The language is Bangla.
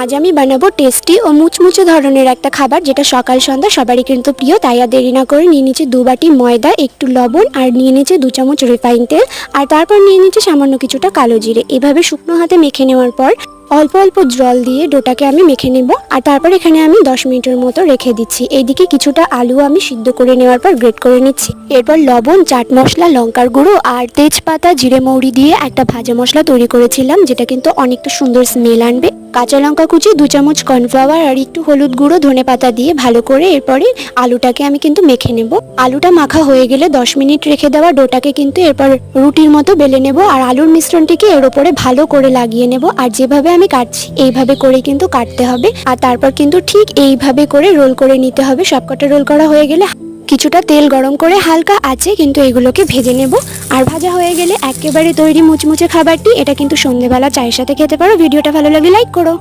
আজ আমি বানাবো টেস্টি ও মুচমুচে ধরনের একটা খাবার, যেটা সকাল সন্ধ্যা সবারই কিন্তু প্রিয়। তাই আর দেরি না করে নিয়ে নিচ্ছি 2 বাটি ময়দা, একটু লবণ, আর নিয়ে নিচ্ছি 2 চামচ রিফাইন তেল, আর তারপর নিয়ে নিচ্ছি সামান্য কিছুটা কালো জিরে। এভাবে শুকনো হাতে মেখে নেওয়ার পর অল্প অল্প জল দিয়ে ডোটাকে আমি মেখে নেব, আর তারপর এখানে আমি 10 মিনিটের মতো রেখে দিচ্ছি। এইদিকে কিছুটা আলু আমি সিদ্ধ করে নেওয়ার পর গ্রেট করে নিচ্ছি। এরপর লবণ, চাট মশলা, লঙ্কার গুঁড়ো আর তেজপাতা, জিরে মৌরি দিয়ে একটা ভাজা মশলা তৈরি করেছিলাম, যেটা কিন্তু অনেকটা সুন্দর স্মেল আনবে। কাঁচা লঙ্কা কুচি, 2 চামচ কর্নফ্লাওয়ার আর একটু হলুদ গুঁড়ো, ধনেপাতা দিয়ে ভালো করে এরপরে আলুটাকে আমি কিন্তু মেখে নেব। আলুটা মাখা হয়ে গেলে 10 মিনিট রেখে দেওয়া ডোটাকে কিন্তু এরপর রুটির মতো বেলে নেব, আর আলুর মিশ্রণটিকে এর উপরে ভালো করে লাগিয়ে নেব। আর যেভাবে আমি কাটছি এইভাবে করে কিন্তু কাটতে হবে, আর তারপর কিন্তু ঠিক এইভাবে করে রোল করে নিতে হবে। সবকটা রোল করা হয়ে গেলে কিছুটা তেল গরম করে হালকা আছে কিন্তু এগুলোকে ভেজে নেব। আর ভাজা হয়ে গেলে একেবারে তৈরি মুচমুচে খাবারটি। এটা কিন্তু সন্ধ্যেবেলা চায়ের সাথে খেতে পারো। ভিডিওটা ভালো লাগলে লাইক করো।